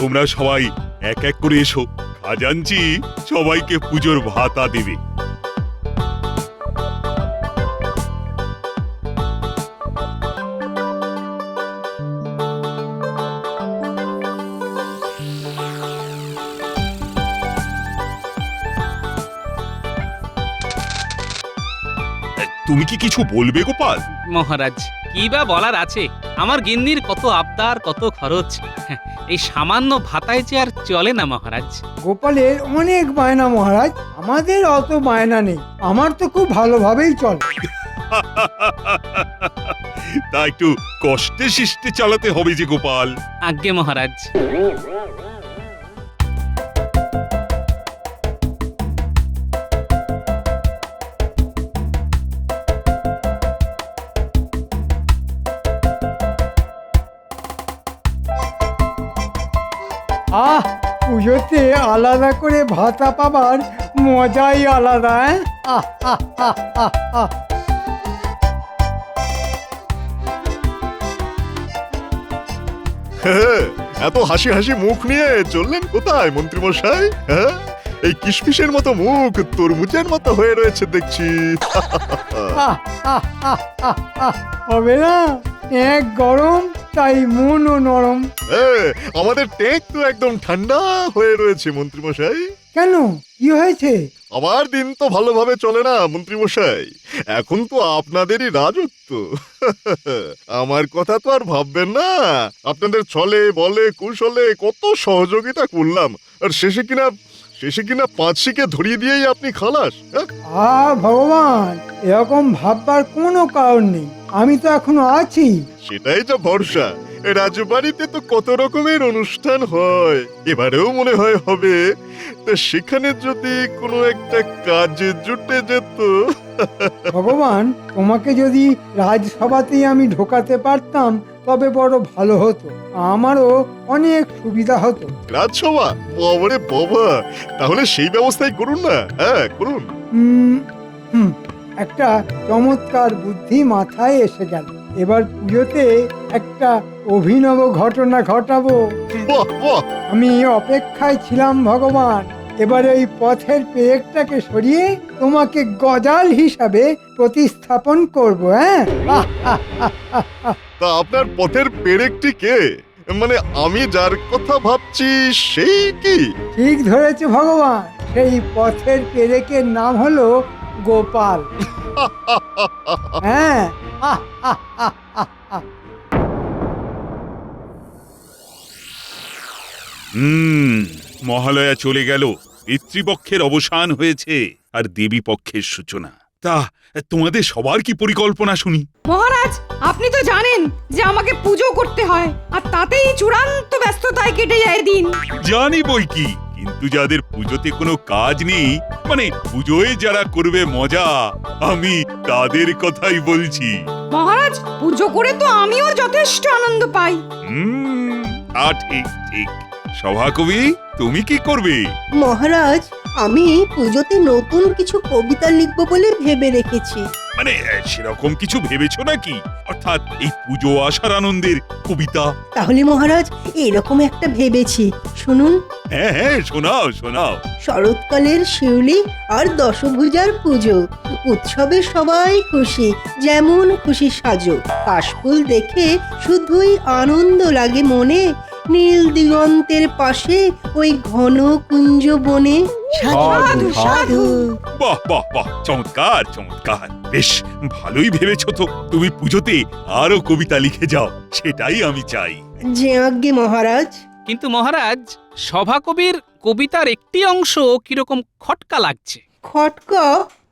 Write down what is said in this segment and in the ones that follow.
তোমরা সবাই এক এক করে এসো, খাজাঞ্চি সবাইকে পুজোর ভাতা দেবে। তুমি কি কিছু বলবে গোপাল? মহারাজ, কি বা বলার আছে, আমার গিন্নির কত আবদার, কত খরচ, এই সামান্য ভাতায় যে আর চলে না মহারাজ। গোপালের অনেক বায়না মহারাজ, আমাদের অত বায়না নেই, আমার তো খুব ভালোভাবেই চলে। তা একটু কষ্টে শিষ্টে চালাতে হবে যে গোপাল। আজ্ঞে মহারাজ। আহ, পুজোতে আলাদা করে ভাতা পাবার মজাই আলাদা। আহ আহ আহ আহ আহ। এত হাসি হাসি মুখ নিয়ে চললেন কোথায় মন্ত্রীমশাই? হ্যাঁ, এই কিশমিশের মতো মুখ তরমুজের মতো হয়ে রয়েছে দেখছি। আহ, আহ, আহ, আহ, আহ। হবে না, এক গরম তাই মনও নরম। আমাদের টেক তো একদম ঠান্ডা হয়ে রয়েছে মন্ত্রীমশাই। কেন, কি হয়েছে? আমার দিন তো ভালোভাবে চলে না মন্ত্রীমশাই, এখন তো আপনাদেরই রাজত্ব। আমার কথা তো আর ভাববেন না, আপনাদের ছলে বলে কুশলে কত সহযোগিতা করলাম, আর শেষে কিনা পাঁচশিকে ধরিয়ে দিয়েই আপনি খালাস। ভগবান, এরকম ভাববার কোনো কারণ নেই, আমি তো এখনো আছি। সেটাই তো ভরসা। রাজবাড়িতে তো কত রকমের অনুষ্ঠান হয়, এবারেও মনে হয় হবে, তা সেখানে যদি কোনো একটা কাজে জুটে যেত। ভগবান, তোমাকে যদি রাজসভাতেই আমি ঢোকাতে পারতাম তবে বড় ভালো হতো, আমারও অনেক সুবিধা হতো। রাজসভা? বাবারে বাবা, তাহলে সেই ব্যবস্থাই করুন না। হ্যাঁ, করুন। একটা চমৎকার বুদ্ধি মাথায় এসে গেল, এবার পুজোতে একটা অভিনব ঘটনা ঘটাবো। বাহ বাহ, আমি অপেক্ষায় ছিলাম ভগবান, এবার এই পথের পেরেকটাকে সরিয়ে তোমাকে গজাল হিসাবে প্রতিস্থাপন করবো। হ্যাঁ, তা আপনার পথের পেরেকটি কে? মানে আমি যার কথা ভাবছি সেই কি? ঠিক ধরেছে ভগবান, সেই পথের পেরেকের নাম হলো গোপাল। হ্যাঁ, মহালয়া চলে গেল, পিতৃপক্ষের অবসান হয়েছে, আর দেবী পক্ষের সূচনা। তা তোমাদের সবার কি পরিকল্পনা শুনি? মহারাজ, আপনি তো জানেন যে আমাকে পুজো করতে হয়, আর তাতেই চূড়ান্ত ব্যস্ততায় কেটে যায় দিন। জানি বই কি, কিন্তু যাদের পুজোতে কোনো কাজ নেই, মানে পুজোয় যারা করবে মজা, আমি তাদের কথাই বলছি। মহারাজ, পুজো করে তো আমিও যথেষ্ট আনন্দ পাই। ঠিক ঠিক। সভাকবি, তুমি কি করবে? মহারাজ, আমি পুজোতে নতুন কিছু কবিতা লিখব বলে ভেবে রেখেছি। মানে সেরকম কিছু ভেবেছো নাকি? অর্থাৎ এই পুজো আসার আনন্দের কবিতা? তাহলে মহারাজ, এরকম একটা ভেবেছি, শুনুন। হ্যাঁ হ্যাঁ, শোনাও শোনাও। শরৎকালের শিউলি আর দশভুজার পুজো, উৎসবে সবাই খুশি, যেমন খুশি সাজো, কাশফুল দেখে শুধুই আনন্দ লাগে মনে, নীল দিগন্তের পাশে ওই ঘন কুঞ্জ বনে। সাধু সাধু। বাহ বাহ বাহ, চমৎকার চমৎকার, বেশ ভালোই ভেবেছো তো। তুমি পুজোতে আরো কবিতা লিখে যাও, সেটাই আমি চাই। যে আজ্ঞে মহারাজ। কিন্তু মহারাজ, সভাকবির কবিতার একটি অংশ কিরকম খটকা লাগছে। খটকা?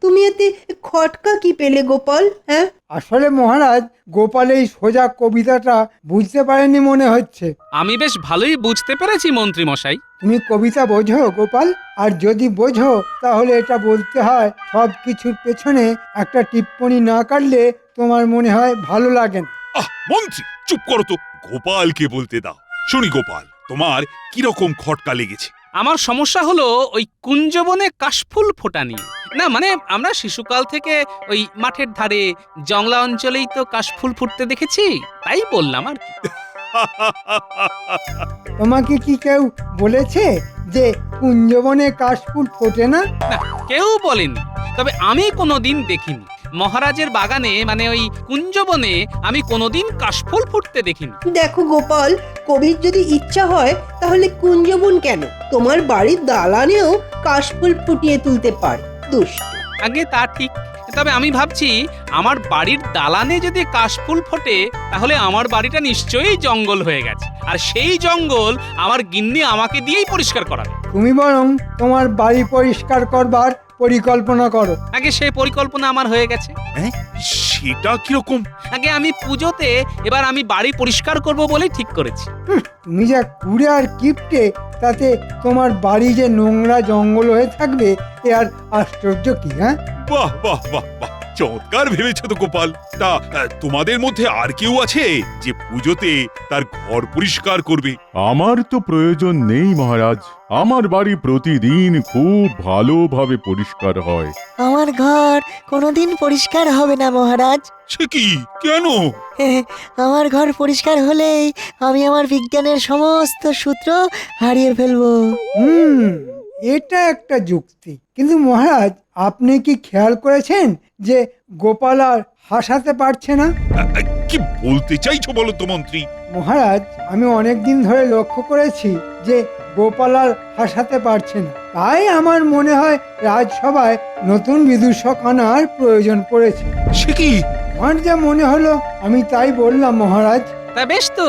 তুমি এতে খটকা কি পেলে গোপাল? হ্যাঁ, আসলে মহারাজ, গোপাল এই সোজা কবিতাটা বুঝতে পারেনি মনে হচ্ছে। আমি বেশ ভালোই বুঝতে পেরেছি মন্ত্রী মশাই। তুমি কবিতা বোঝো গোপাল? আর যদি বোঝো তাহলে এটা বলতে হয়, সব কিছুর পেছনে একটা টিপ্পনি না কাটলে তোমার মনে হয় ভালো লাগে না। মন্ত্রী চুপ করো তো, গোপালকে বলতে দাও। শুনি গোপাল, তোমার কিরকম খটকা লেগেছে? আমার সমস্যা হলো ওই কুঞ্জবনে কাশফুল ফোটা নিয়ে। না মানে আমরা শিশুকাল থেকে ওই মাঠের ধারে জংলা অঞ্চলেই তো কাশফুল ফুটতে দেখেছি, তাই বললাম আর কি। তোমাকে কি কেউ বলেছে যে কুঞ্জবনে কাশফুল ফোটে না? না, কেউ বলেনি, তবে আমি কোনোদিন দেখিনি। মহারাজের বাগানে মানে ওই কুঞ্জবনে আমি কোনোদিন কাশফুল ফুটতে দেখিনি। দেখো গোপাল, কবির যদি ইচ্ছা হয় তাহলে কুঞ্জবন কেন, তোমার বাড়ির দালানেও কাশফুল ফুটিয়ে তুলতে পারে। দুষ্ট। আগে তা ঠিক, তবে আমি ভাবছি আমার বাড়ির দালানে যদি কাশফুল ফোটে তাহলে আমার বাড়িটা নিশ্চয়ই জঙ্গল হয়ে গেছে, আর সেই জঙ্গল আমার গিন্নি আমাকে দিয়েই পরিষ্কার করাবে। তুমি বরং তোমার বাড়ি পরিষ্কার করবার পরিকল্পনা করো। আগে সেই পরিকল্পনা আমার হয়ে গেছে। হ্যাঁ, সেটা কিরকম? আগে আমি পুজোতে এবার আমি বাড়ি পরিষ্কার করব বলেই ঠিক করেছি। তুমি যা কুড়ে আর কিপটে, তাতে তোমার বাড়ি যে নোংরা জঙ্গল হয়ে থাকবে এ আর আশ্চর্য কি? হ্যাঁ, বাহ বাহ বাহ বাহ, চমৎকার ভেবেছো তো গোপাল। তা তোমাদের মধ্যে আর কেউ আছে যে পুজোতে তার ঘর পরিষ্কার করবে? আমার তো প্রয়োজন নেই মহারাজ, আমার বাড়ি প্রতিদিন খুব ভালোভাবে পরিষ্কার হয়। আমার ঘর কোনোদিন পরিষ্কার হবে না মহারাজ। সে কি, কেন? আমার ঘর পরিষ্কার হলেই আমি আমার বিজ্ঞানের সমস্ত সূত্র হারিয়ে ফেলবো। এটা একটা যুক্তি। কিন্তু মহারাজ, আপনি কি খেয়াল করেছেন যে গোপাল আর হাসাতে পারছে না? কি বলতে চাইছো বলো তো মন্ত্রী? মহারাজ, আমি অনেক দিন ধরে লক্ষ্য করেছি যে গোপাল আর হাসাতে পারছে না। তাই আমার মনে হয় রাজসভায় নতুন বিদূষক আনার প্রয়োজন পড়েছে। সে কি? আমার যা মনে হলো আমি তাই বললাম মহারাজ। তা বেশ তো,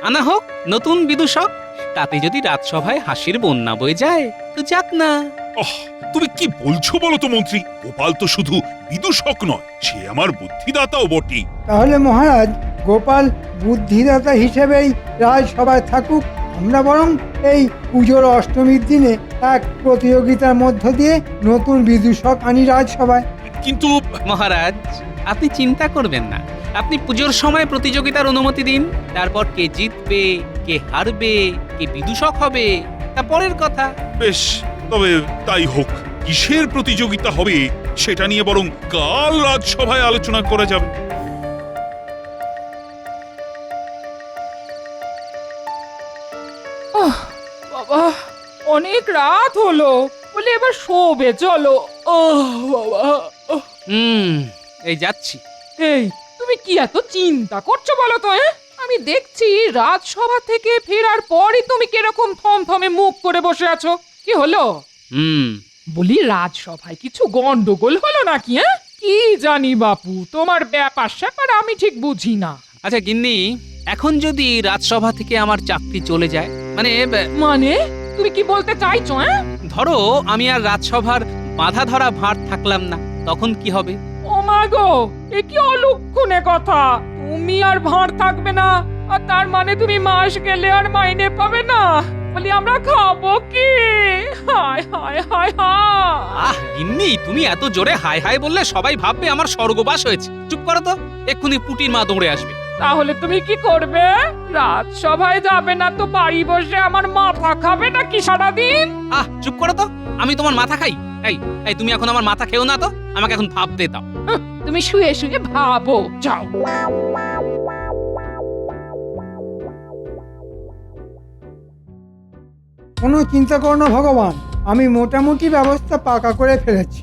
আনা হোক নতুন বিদূষক। তাতে যদি রাজসভায় হাসির বন্যা বয়ে যায় তো যাক না। তুমি কি বলছো বলো তো মন্ত্রী? গোপাল তো শুধু বিদূষক নয়, সে আমার বুদ্ধিদাতাও বটে। তাহলে মহারাজ, গোপাল বুদ্ধিদাতা হিসেবেই রাজসভায় থাকুক। আমরা বরং এই পুজোর অষ্টমীর দিনে এক প্রতিযোগিতার মধ্য দিয়ে নতুন বিদূষক আনি রাজসভায়। কিন্তু মহারাজ, আপনি চিন্তা করবেন না, আপনি পুজোর সময় প্রতিযোগিতার অনুমতি দিন। তারপর কে জিতবে, কে হারবে, কে বিদূষক হবে তা পরের কথা। বেশ, তবে তাই হোক। কিসের প্রতিযোগিতা হবে সেটা নিয়ে বরং কাল রাজসভায় আলোচনা করা যাবে। বাবা, অনেক রাত হলো, বলে এবার শোবে চলো। বাবা, এই যাচ্ছি। এই, তুমি কি এত চিন্তা করছো বলো তো? আমি দেখছি রাজসভা থেকে ফেরার পরই তুমি কিরকম থমথমে মুখ করে বসে আছো। কি হলো? বলি, রাজসভায় কিছু গন্ডগোল হলো নাকি? কি জানি বাপু, তোমার ব্যাপার স্যাপার আমি ঠিক বুঝি না। আচ্ছা গিন্নি, এখন যদি রাজসভা থেকে আমার চাকরি চলে যায়, মানে তুমি কি বলতে চাইছো? ধরো আমি আর রাজসভার বাধা ধরা ভাঁড় থাকলাম না, তখন কি হবে? ও মা গো, এ কি অলক্ষণে কথা! তুমি আর ভাঁড় থাকবে না, আর তার মানে তুমি মাস গেলে আর মাইনে পাবে না। বলি, আমরা খাবো কি? হায় হায় হায় হায়! গিন্নি, তুমি এত জোরে হাই হাই বললে সবাই ভাববে আমার স্বর্গবাস হয়েছে। চুপ করো তো, এক্ষুনি পুটির মা দৌড়ে আসবে। তাহলে তুমি কি করবে? রাজসভায় যাবে না তো বাড়ি বসে আমার মাথা খাবে নাকি সারাদিন? চুপ করো তো, আমি তোমার মাথা খাই? এই তুমি এখন আমার মাথা খেও না তো, আমাকে এখন ভাবতে দাও। তুমি শুয়ে শুয়ে ভাবো, যাও। কোনো চিন্তা করো না ভগবান, আমি মোটামুটি ব্যবস্থা পাকা করে ফেলেছি।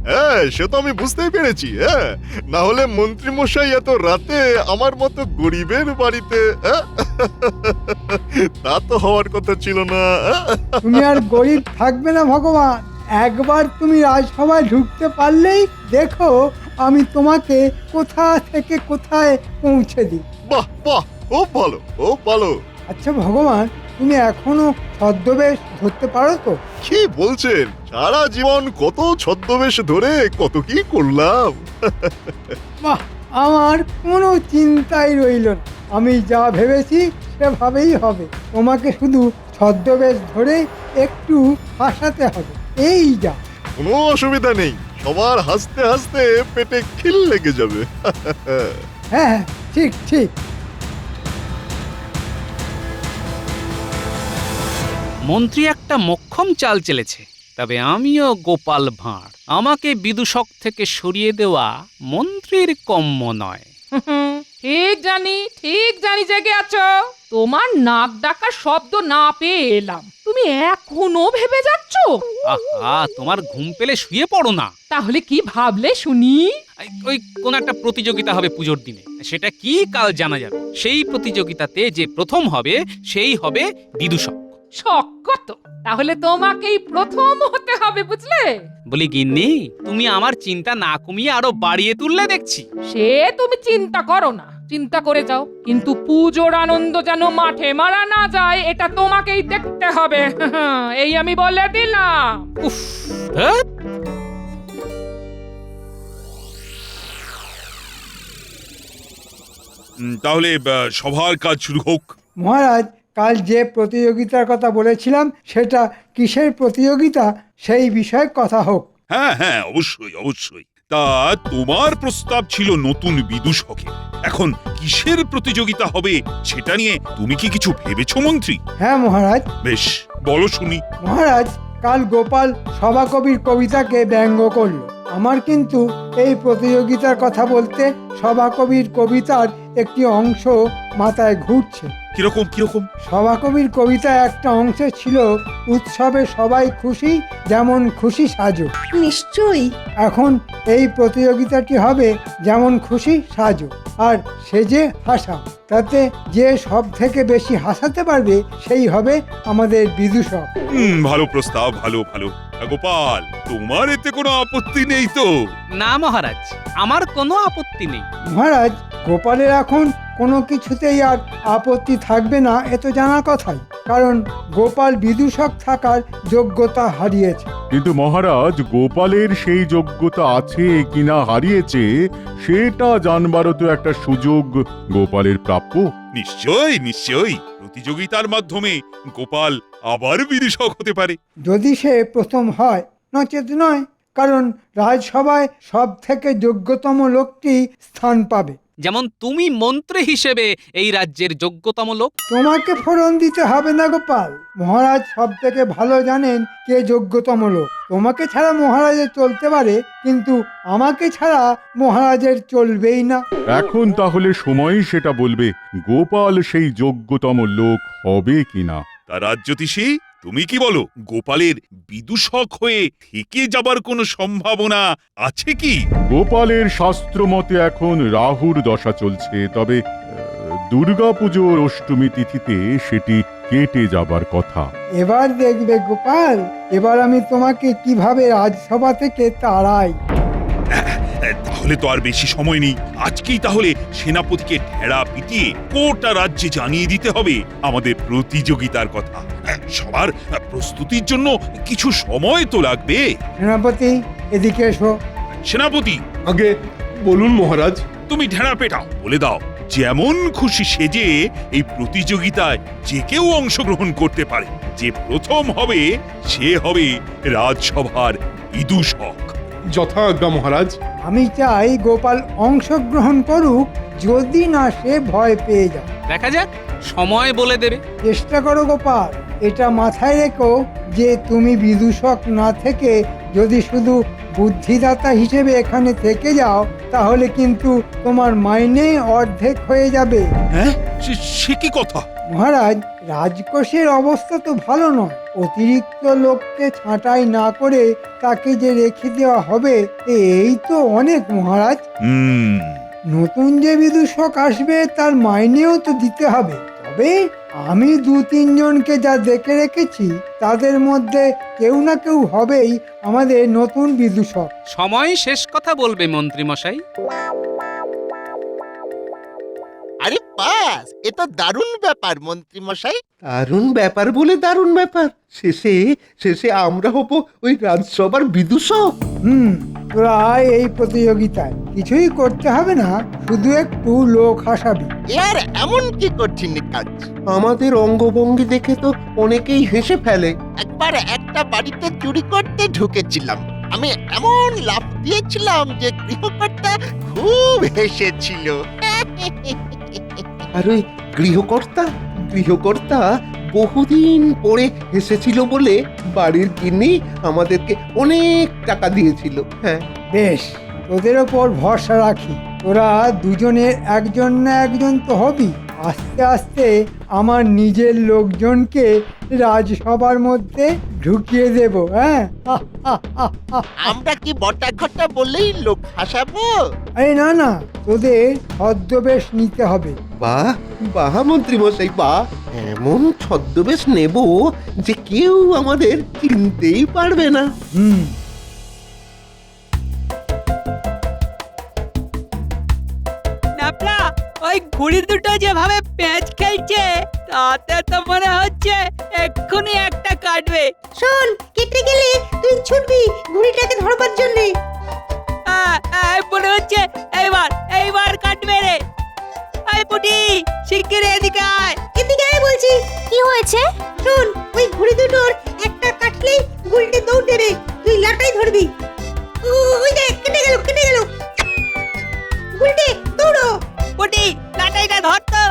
হ্যাঁ, সে তো আমি বুঝতেই পেরেছি। হ্যাঁ, না হলে মন্ত্রী মশাই এত রাতে আমার মতো গরিবের বাড়িতে, তা তো হওয়ার কথা ছিল না। তুমি আর গরিব থাকবে না ভগবান। একবার তুমি রাজসভায় ঢুকতে পারলেই দেখো আমি তোমাকে কোথা থেকে কোথায় পৌঁছে দিই। বাহ বাহ, খুব ভালো, খুব ভালো। আচ্ছা ভগবান, তুমি এখনো ছদ্মবেশ ধরতে পারো তো? কি বলছেন? সারা জীবন কত ছদ্মবেশ ধরে কত কি করলাম। বাহ, আমার কোনো চিন্তাই রইল না। আমি যা ভেবেছি সেভাবেই হবে। তোমাকে শুধু ছদ্মবেশ ধরে একটু হাসাতে হবে, এই যা। কোনো অসুবিধা নেই, সবার হাসতে হাসতে পেটে খিল লেগে যাবে। হ্যাঁ, ঠিক ঠিক। মন্ত্রী একটা মোক্ষম চাল চেলেছে, তবে আমিও গোপাল ভাঁড়। আমাকে বিদূষক থেকে সরিয়ে দেওয়া মন্ত্রীর কম্য নয়। ঠিক জানি জেগে আছো। তোমার নাক ডাকার শব্দ না পেয়ে এলাম, তুমি এখনো ভেবে যাচ্ছ? আহা, তোমার ঘুম পেলে শুয়ে পড়ো না। তাহলে কি ভাবলে শুনি? ওই কোন একটা প্রতিযোগিতা হবে পুজোর দিনে, সেটা কি কাল জানা যাবে। সেই প্রতিযোগিতাতে যে প্রথম হবে সেই হবে বিদূষক। শক্কত, তাহলে তোমাকেই প্রথম হতে হবে, বুঝলে? বলি গিন্নি, তুমি আমার চিন্তা না কমিয়ে আরো বাড়িয়ে তুললে দেখছি। সে তুমি চিন্তা করো না, চিন্তা করে যাও, কিন্তু পুজোর আনন্দ যেন মাঠে মারা না যায় এটা তোমাকেই দেখতে হবে। এই আমি বলে দিলাম। উফ, ধ্যাৎ। তাহলে সবার কাজ শুরু হোক। মহারাজ, কাল যে প্রতিযোগিতার কথা বলেছিলাম সেটা কিসের প্রতিযোগিতা সেই বিষয়ে কথা হোক। হ্যাঁ হ্যাঁ, অবশ্যই অবশ্যই। তা তোমার প্রস্তাব ছিল নতুন বিদূষকের। এখন কিসের প্রতিযোগিতা হবে সেটা নিয়ে তুমি কি কিছু ভেবেছো মন্ত্রী? হ্যাঁ মহারাজ। বেশ, বলো শুনি। মহারাজ, কাল গোপাল সভাকবির কবিতাকে ব্যঙ্গ করলো। আমার কিন্তু এই প্রতিযোগিতার কথা বলতে সভাকবির কবিতার একটি অংশ মাথায় ঘুরছে। কিরকম কিরকম? সভাকবির কবিতায় একটা অংশ ছিল, উৎসবে সবাই খুশি, যেমন খুশি সাজো। নিশ্চয়ই। এখন এই প্রতিযোগিতাটি হবে যেমন খুশি সাজো আর সেজে হাসা। তাতে যে সব থেকে বেশি হাসাতে পারবে সেই হবে আমাদের বিদূষক। ভালো প্রস্তাব, ভালো ভালো। গোপাল, তোমার এতে কোনো আপত্তি নেই তো? না মহারাজ, আমার কোনো আপত্তি নেই। মহারাজ, গোপালের এখন কোনো কিছুতেই আর আপত্তি থাকবে না, এ তো জানা কথাই। কারণ গোপাল বিদূষক থাকার যোগ্যতা হারিয়েছে। কিন্তু মহারাজ, গোপালের সেই যোগ্যতা আছে কিনা হারিয়েছে সেটা জানবারও তো একটা সুযোগ গোপালের প্রাপ্য। নিশ্চয়ই নিশ্চয়ই, প্রতিযোগিতার মাধ্যমে গোপাল আবার বিদূষক হতে পারে। যদি সে প্রথম হয়, নচেত নয়। কারণ রাজসভায় সব থেকে যোগ্যতম লোকটি স্থান পাবে। যেমন তুমি মন্ত্রী হিসেবে এই রাজ্যের যোগ্যতম লোক। তোমাকে ফোড়ন দিতে হবে না গোপাল। মহারাজ সব থেকে ভালো জানেন কে যোগ্যতম লোক। তোমাকে ছাড়া মহারাজের চলতে পারে, কিন্তু আমাকে ছাড়া মহারাজের চলবেই না। এখন তাহলে সময়ই সেটা বলবে গোপাল সেই যোগ্যতম লোক হবে কিনা। তা রাজ্যতীষী, তুমি কি বলো? গোপালের বিদূষক হয়ে থেকে যাবার কোনো সম্ভাবনা আছে কি? গোপালের শাস্ত্র মতে এখন রাহুর দশা চলছে, তবে দুর্গাপুজোর অষ্টমী তিথিতে সেটি কেটে যাবার কথা। এবার দেখবে গোপাল, এবার আমি তোমাকে কিভাবে রাজসভা থেকে তাড়াই। তাহলে তো আর বেশি সময় নেই। আজকেই তাহলে সেনাপতিকে ঢেড়া পিটিয়ে গোটা রাজ্যে জানিয়ে দিতে হবে আমাদের প্রতিযোগিতার কথা। সবার প্রস্তুতির জন্য কিছু সময় তো লাগবে। সেনাপতি, এদিকে এসো। সেনাপতি, আগে বলুন মহারাজ। তুমি ঢেড়া পেটাও, বলে দাও যেমন খুশি সেজে এই প্রতিযোগিতায় যে কেউ অংশগ্রহণ করতে পারে। যে প্রথম হবে সে হবে রাজসভার বিদূষক। যথাজ্ঞা মহারাজ। আমি চাই গোপাল অংশগ্রহণ করুক, যদি না সে ভয় পেয়ে যায়। দেখা যাক, সময় বলে দেবে। চেষ্টা করো গোপাল, এটা মাথায় রেখো যে তুমি বিদূষক না থেকে যদি শুধু বুদ্ধিদাতা হিসেবে এখানে থেকে যাও, তাহলে কিন্তু তোমার মাইনে অর্ধেক হয়ে যাবে। হ্যাঁ, সে কি কথা? মহারাজ, রাজকোষের অবস্থা তো ভালো নয়। অতিরিক্ত লোককে ছাঁটাই না করে তাকে যে রেখে দেওয়া হবে, এই তো অনেক মহারাজ। নতুন যে বিদূষক আসবে তার মাইনেও তো দিতে হবে। তবে আমি 2-3 জনকে যা দেখে রেখেছি তাদের মধ্যে কেউ না কেউ হবেই আমাদের নতুন বিদূষক। সময় শেষ কথা বলবে মন্ত্রী মশাই। আরে বাস, এ তো দারুণ ব্যাপার মন্ত্রী মশাই। দারুণ ব্যাপার বলে দারুণ ব্যাপার। শেষে শেষে আমরা হব ওই রাজসভার বিদূষক। তোরা আয় এই প্রতিযোগিতায়, কিছুই করতে হবে না, শুধু একটু লোক হাসাবি। এর এমন কি কঠিন কাজ? আমাদের অঙ্গভঙ্গি দেখে তো অনেকেই হেসে ফেলে। একবার একটা বাড়িতে চুরি করতে ঢুকেছিলাম, আমি এমন লাফ দিয়েছিলাম যে গৃহকর্তা খুব হেসেছিল। আর ওই গৃহকর্তা বহুদিন পরে হেসেছিল বলে বাড়ির গিন্নি আমাদেরকে অনেক টাকা দিয়েছিল। হ্যাঁ, বেশ, তোদের ওপর ভরসা রাখি। তোরা দুজনের একজন না একজন তো হবি। আস্তে আস্তে আমার নিজের লোকজনকে রাজসভার মধ্যে ঢুকিয়ে দেব। হ্যাঁ, আমরা কি বটা ঘটা বলেই লোক হাসাবো? আরে না না, তোদের ছদ্মবেশ নিতে হবে। বাহ বাহ মন্ত্রী মশাই বাহ, এমন ছদ্মবেশ নেব যে কেউ আমাদের চিনতেই পারবে না। হুম, নাপলা, ওই ঘুড়ি দুটো যেভাবে প্যাঁচ খেলছে তাতে তো মনে হচ্ছে এক্ষুনি একটা কাটবে। শোন, কেটে গেলে তুই ছুটবি ঘুড়িটাকে ধরবার জন্য। মনে হচ্ছে এইবার কাটবে রে। আয় পুটি, শিগগির এদিকে আয়। এদিকে আয় বলছি। কি হয়েছে? শোন, ওই ঘুড়ি দুটোর একটা কাটলেই গুলটে দৌড় দেবে, তুই লাটাই ধরবি। ওই দেখ, কেটে গেল কেটে গেল। গুলটে দৌড়ো। পুটি, লাটাইটা ধর তো।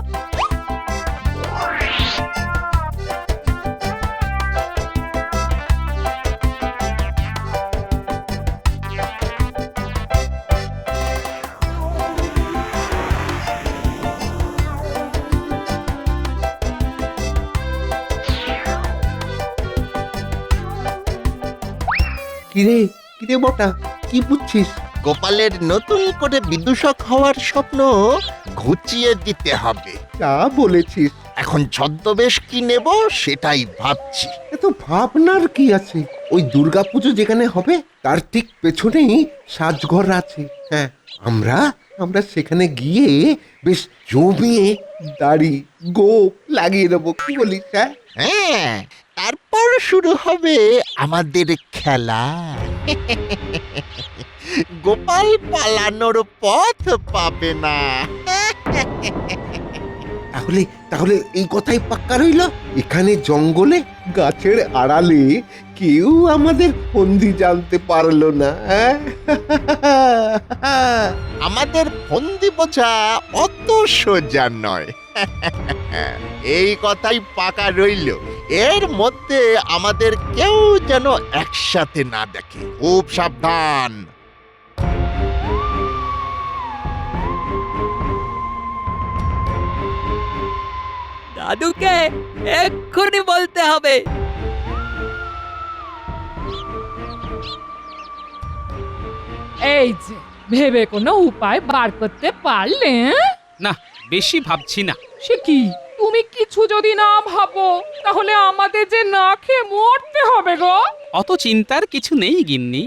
কিরে কিরে বটা, কি বুঝছিস? গোপালের নতুন করে বিদূষক হওয়ার স্বপ্ন ঘুচিয়ে দিতে হবে। যা বলেছিস। এখন ছদ্মবেশ কি নেব সেটাই ভাবছি। এত ভাবনার কি আছে? ওই দুর্গাপুজো যেখানে হবে তার ঠিক পেছনেই সাজঘর আছে। হ্যাঁ, আমরা সেখানে গিয়ে বেশ জমিয়ে দাড়ি গোপ লাগিয়ে দেবো, কি বলিস? হ্যাঁ হ্যাঁ, তারপর শুরু হবে আমাদের খেলা। গোপাল পালানোর পথ পাবে না। তাহলে তাহলে এই কথাই পাক্কা রইল, এখানে জঙ্গলে গাছের আড়ালে কেউ আমাদের ফন্দি জানতে পারলো না। আমাদের ফন্দি বোঝা অত সোজা নয়। এই কথাই পাকা রইল। এর মধ্যে আমাদের কেউ যেন একসাথে না দেখে, খুব সাবধান। দাদুকে এক্ষুনি বলতে হবে। এই যে ভেবে কোনো উপায় বার করতে পারলে? না, বেশি ভাবছি না। সে কি, তুমি কিছু যদি না ভাবো তাহলে আমাদের যে না খেয়ে মরতে হবে গো। অত চিন্তার কিছু নেই গিন্নি।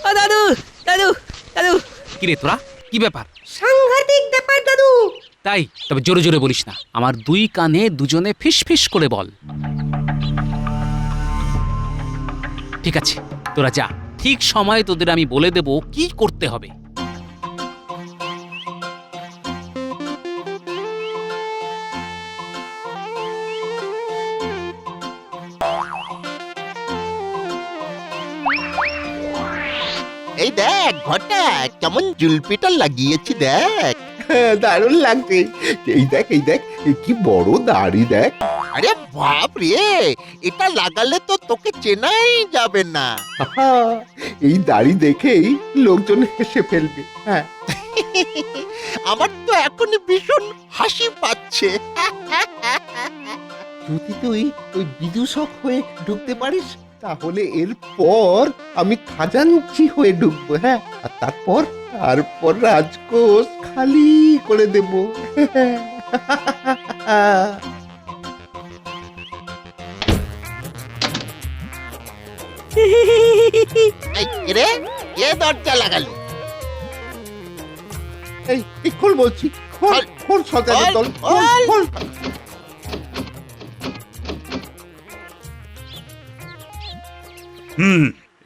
ও দাদু, দাদু, দাদু। কিরে তোরা, কি ব্যাপার? সাংঘাতিক ব্যাপার দাদু। তাই? তবে জোরে জোরে বলিস না, আমার দুই কানে দুজনে ফিস ফিস করে বল। ঠিক আছে, তোরা যা, ঠিক সময়ে তোদের আমি বলে দেব কি করতে হবে। এই দেখ ঘটা, কেমন জুলপিটা লাগিয়েছি দেখ। দারুণ লাগছে। এই দেখ এই দেখ, কি বড় দাড়ি দেখ। আরে বাপ রে, এটা লাগালে তো তোকে চেনাই যাবে না। এই দাড়ি দেখেই লোকজন হেসে ফেলবে। হ্যাঁ, আমার তো এখনই ভীষণ হাসি পাচ্ছে। যদি তুই ওই বিদূষক হয়ে ঢুকতে পারিস তাহলে এরপর আমি খাজাঞ্চি হয়ে ঢুকবো। হ্যাঁ, আর তারপর রাজকোষ খালি করে দেব। এই রে, এ দরজা লাগালো। এই খোল বলছি, খোল খোল শয়তানের দল, খোল খোল।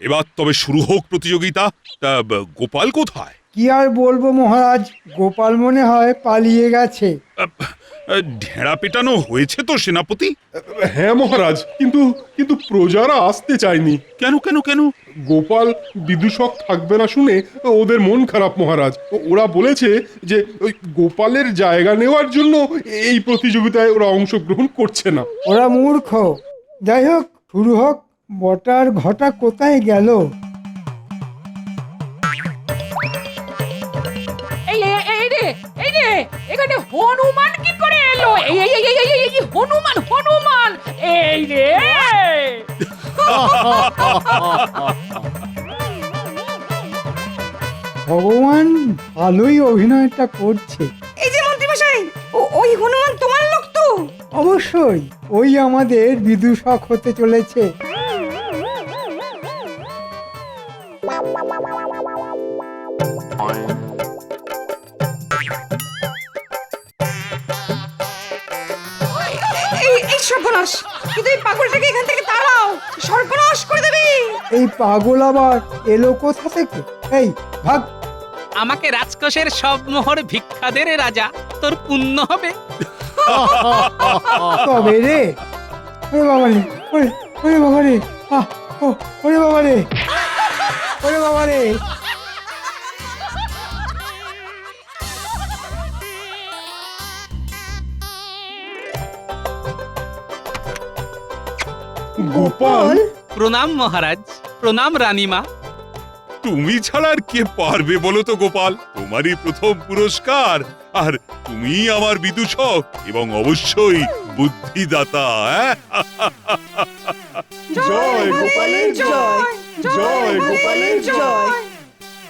এবার তবে শুরু হোক প্রতিযোগিতা। তা গোপাল কোথায়? কি আর বলবো মহারাজ, গোপাল মনে হয় পালিয়ে গেছে। ঢেড়া পেটানো হয়েছে তো সেনাপতি? হ্যাঁ মহারাজ, কিন্তু কিন্তু প্রজারা আসতে চায়নি। কেন কেন কেন? গোপাল বিদূষক থাকবে না শুনে ওদের মন খারাপ মহারাজ। ওরা বলেছে যে ওই গোপালের জায়গা নেওয়ার জন্য এই প্রতিযোগিতায় ওরা অংশগ্রহণ করছে না। ওরা মূর্খ। যাই হোক, শুরু হোক। বটার ঘটা কোথায় গেল? এই এই এই এই এই, এই হনুমান হনুমান এই রে ভগবান ভালোই অভিনয়টা করছে। এই যে মন্ত্রীমশাই, ওই হনুমান তোমার লোক তো? অবশ্যই ওই আমাদের বিদূষক হতে চলেছে। এই সর্বনাশ, কিন্তু এই পাগলটাকে এখান থেকে তাড়াও, সর্বনাশ করে দেবে। এই পাগল আবার এলো কোথা থেকে? এই ভাগ। আমাকে রাজকোষের সব মোহর ভিক্ষা দে রে রাজা, তোর পুণ্য হবে। তবে রে, ওরে বাবা রে, ওরে বাবা রে, ওরে বাবা রে, ওরে বাবা রে। গোপাল, প্রণাম মহারাজ, প্রণাম রানীমা। তুমি ছাড়া আর কে পারবে বলো তো গোপাল? তোমারই প্রথম পুরস্কার, আর তুমি আমার বিদূষক এবং অবশ্যই বুদ্ধিদাতা।